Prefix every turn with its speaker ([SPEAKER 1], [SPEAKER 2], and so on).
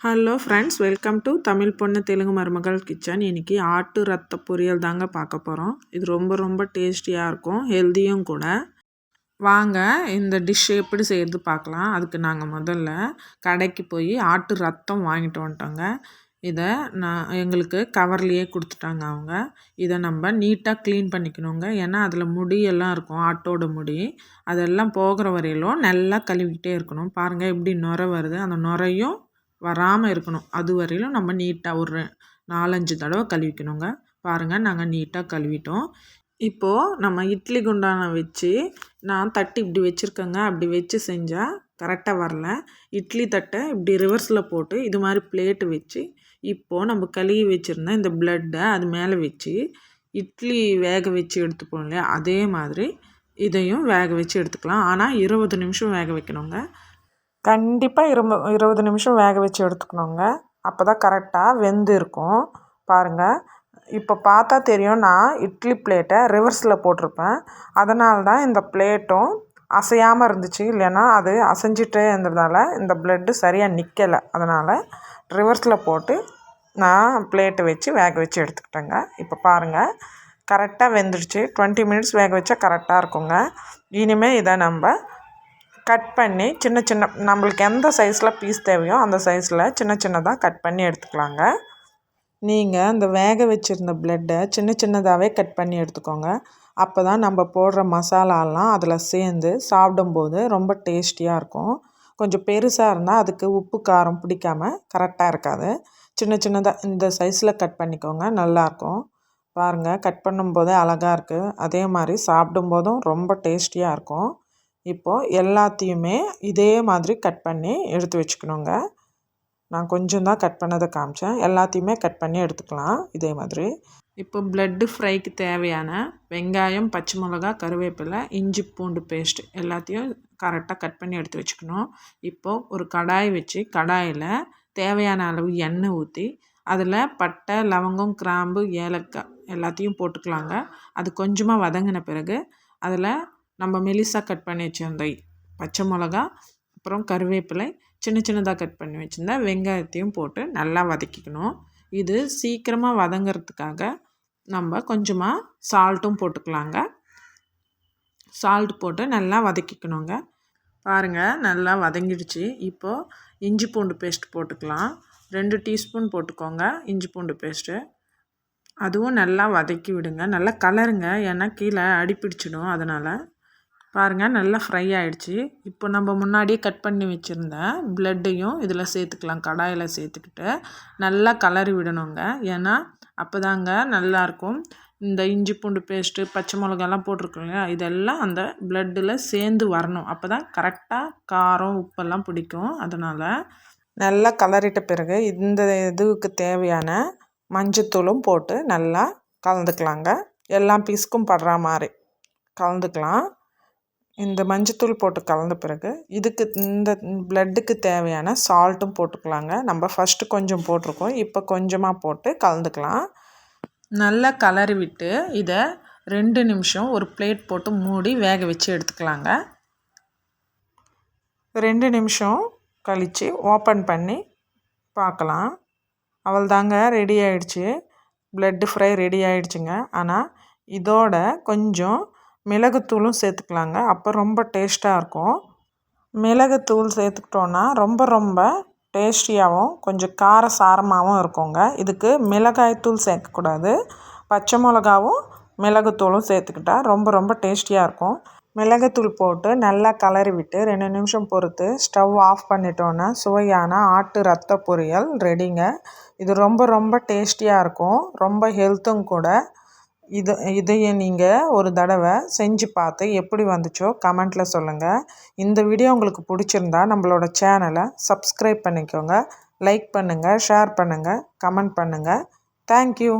[SPEAKER 1] Hello friends, welcome to Tamil பொண்ணு தெலுங்கு மருமகள் kitchen. இன்றைக்கி ஆட்டு ரத்த பொரியல் தாங்க பார்க்க போகிறோம். இது ரொம்ப ரொம்ப டேஸ்டியாக இருக்கும், ஹெல்த்தியும் கூட. வாங்க இந்த டிஷ் எப்படி செய்கிறது பார்க்கலாம். அதுக்கு நாங்கள் முதல்ல கடைக்கு போய் ஆட்டு ரத்தம் வாங்கிட்டு வந்துட்டோங்க. இதை எங்களுக்கு கவர்லேயே கொடுத்துட்டாங்க அவங்க. இதை நம்ம நீட்டாக க்ளீன் பண்ணிக்கணுங்க. ஏன்னா அதில் முடியெல்லாம் இருக்கும், ஆட்டோட முடி. அதெல்லாம் போகிற வரையிலும் நல்லா கழுவிக்கிட்டே இருக்கணும். பாருங்கள் எப்படி நுரை வருது, அந்த நுரையும் வராமல் இருக்கணும். அது வரையிலும் நம்ம நீட்டாக ஒரு 4-5 தடவை கழுவிக்கணுங்க. பாருங்கள், நாங்கள் நீட்டாக கழுவிட்டோம். இப்போது நம்ம இட்லி குண்டானை வச்சு நான் தட்டு இப்படி வச்சுருக்கேங்க. அப்படி வச்சு செஞ்சால் கரெக்டாக வரல. இட்லி தட்டை இப்படி ரிவர்ஸில் போட்டு இது மாதிரி பிளேட்டு வச்சு இப்போது நம்ம கழுவி வச்சுருந்தேன் இந்த பிளட்டை அது மேலே வச்சு இட்லி வேக வச்சு எடுத்துப்போம் இல்லையா, அதே மாதிரி இதையும் வேக வச்சு எடுத்துக்கலாம். ஆனால் 20 நிமிஷம் வேக வைக்கணுங்க. கண்டிப்பாக 20 நிமிஷம் வேக வச்சு எடுத்துக்கணுங்க. அப்போ தான் கரெக்டாக வெந்து இருக்கும். பாருங்கள், இப்போ பார்த்தா தெரியும், நான் இட்லி பிளேட்டை ரிவர்ஸில் போட்டிருப்பேன். அதனால தான் இந்த பிளேட்டும் அசையாமல் இருந்துச்சு. இல்லைன்னா அது அசைஞ்சிட்டே இருந்ததால் இந்த பிளட்டு சரியாக நிற்கலை. அதனால் ரிவர்ஸில் போட்டு நான் பிளேட்டை வச்சு வேக வச்சு எடுத்துக்கிட்டேங்க. இப்போ பாருங்கள், கரெக்டாக வெந்துடுச்சு. 20 மினிட்ஸ் வேக வச்சா கரெக்டாக இருக்குங்க. இனிமேல் இதை நம்ம கட் பண்ணி சின்ன சின்ன நம்மளுக்கு எந்த சைஸில் பீஸ் தேவையோ அந்த சைஸில் சின்ன சின்னதாக கட் பண்ணி எடுத்துக்கலாங்க. நீங்கள் அந்த வேக வச்சுருந்த பிளட்டை சின்ன சின்னதாகவே கட் பண்ணி எடுத்துக்கோங்க. அப்போ தான் நம்ம போடுற மசாலாலாம் அதில் சேர்ந்து சாப்பிடும்போது ரொம்ப டேஸ்டியாக இருக்கும். கொஞ்சம் பெருசாக இருந்தால் அதுக்கு உப்பு காரம் பிடிக்காமல் கரெக்டாக இருக்காது. சின்ன சின்னதாக இந்த சைஸில் கட் பண்ணிக்கோங்க, நல்லாயிருக்கும். பாருங்கள், கட் பண்ணும்போதே அழகாக இருக்குது. அதே மாதிரி சாப்பிடும்போதும் ரொம்ப டேஸ்டியாக இருக்கும். இப்போது எல்லாத்தையுமே இதே மாதிரி கட் பண்ணி எடுத்து வச்சுக்கணுங்க. நான் கொஞ்சம் தான் கட் பண்ணதை காமிச்சேன். எல்லாத்தையுமே கட் பண்ணி எடுத்துக்கலாம் இதே மாதிரி. இப்போ பிளட்டு ஃப்ரைக்கு தேவையான வெங்காயம், பச்சை மிளகா, கருவேப்பிலை, இஞ்சி பூண்டு பேஸ்ட் எல்லாத்தையும் கரெக்டாக கட் பண்ணி எடுத்து வச்சுக்கணும். இப்போது ஒரு கடாய் வச்சு கடாயில் தேவையான அளவு எண்ணெய் ஊற்றி அதில் பட்டை, லவங்கம், கிராம்பு, ஏலக்காய் எல்லாத்தையும் போட்டுக்கலாங்க. அது கொஞ்சமாக வதங்கின பிறகு அதில் நம்ம மெலிசாக கட் பண்ணி வச்சுருந்த பச்சை மிளகா, அப்புறம் கருவேப்பிலை, சின்ன சின்னதாக கட் பண்ணி வச்சுருந்தா வெங்காயத்தையும் போட்டு நல்லா வதக்கிக்கணும். இது சீக்கிரமாக வதங்கிறதுக்காக நம்ம கொஞ்சமாக சால்ட்டும் போட்டுக்கலாங்க. சால்ட் போட்டு நல்லா வதக்கிக்கணுங்க. பாருங்கள், நல்லா வதங்கிடுச்சு. இப்போது இஞ்சி பூண்டு பேஸ்ட் போட்டுக்கலாம். 2 டீஸ்பூன் போட்டுக்கோங்க இஞ்சி பூண்டு பேஸ்ட்டு. அதுவும் நல்லா வதக்கி விடுங்க. நல்லா கலருங்க, ஏன்னா கீழே அடிப்பிடிச்சிடும். அதனால் பாருங்கள், நல்லா ஃப்ரை ஆகிடுச்சு. இப்போ நம்ம முன்னாடியே கட் பண்ணி வச்சுருந்த பிளட்டையும் இதில் சேர்த்துக்கலாம். கடாயில் சேர்த்துக்கிட்டு நல்லா கலரி விடணுங்க. ஏன்னா அப்போ தாங்க நல்லாயிருக்கும். இந்த இஞ்சி பூண்டு பேஸ்ட்டு, பச்சை மிளகாலாம் போட்டிருக்கோங்க, இதெல்லாம் அந்த பிளட்டில் சேர்ந்து வரணும். அப்போ தான் கரெக்டாக காரம், உப்பெல்லாம் பிடிக்கும். அதனால் நல்லா கலரிட்ட பிறகு இந்த இதுக்கு தேவையான மஞ்சத்தூளும் போட்டு நல்லா கலந்துக்கலாங்க. எல்லா பீஸுக்கும் படுற மாதிரி கலந்துக்கலாம். இந்த மஞ்சத்தூள் போட்டு கலந்த பிறகு இதுக்கு இந்த பிளட்டுக்கு தேவையான சால்ட்டும் போட்டுக்கலாங்க. நம்ம ஃபஸ்ட்டு கொஞ்சம் போட்டிருக்கோம், இப்போ கொஞ்சமாக போட்டு கலந்துக்கலாம். நல்லா கலரி விட்டு இதை 2 நிமிஷம் ஒரு பிளேட் போட்டு மூடி வேக வச்சு எடுத்துக்கலாங்க. 2 நிமிஷம் கழித்து ஓப்பன் பண்ணி பார்க்கலாம். அவள்தாங்க, ரெடி ஆகிடுச்சு. பிளட்டு ஃப்ரை ரெடி ஆகிடுச்சுங்க. ஆனால் இதோட கொஞ்சம் மிளகுத்தூளும் சேர்த்துக்கலாங்க. அப்போ ரொம்ப டேஸ்ட்டாக இருக்கும். மிளகுத்தூள் சேர்த்துக்கிட்டோன்னா ரொம்ப ரொம்ப டேஸ்டியாகவும் கொஞ்சம் கார சாரமாகவும் இருக்குங்க. இதுக்கு மிளகாய்த்தூள் சேர்க்கக்கூடாது. பச்சை மிளகாவும் மிளகுத்தூளும் சேர்த்துக்கிட்டால் ரொம்ப ரொம்ப டேஸ்டியாக இருக்கும். மிளகுத்தூள் போட்டு நல்லா கலரி விட்டு 2 நிமிஷம் பொறுத்து ஸ்டவ் ஆஃப் பண்ணிட்டோன்னா சுவையான ஆட்டு ரத்த பொரியல் ரெடிங்க. இது ரொம்ப ரொம்ப டேஸ்டியாக இருக்கும், ரொம்ப ஹெல்த்தும் கூட. இதையே நீங்கள் ஒரு தடவை செஞ்சு பார்த்து எப்படி வந்துச்சோ கமெண்ட்டில் சொல்லுங்கள். இந்த வீடியோ உங்களுக்கு பிடிச்சிருந்தா நம்மளோட சேனலை சப்ஸ்கிரைப் பண்ணிக்கோங்க. லைக் பண்ணுங்கள், ஷேர் பண்ணுங்கள், கமெண்ட் பண்ணுங்கள். தேங்க்யூ.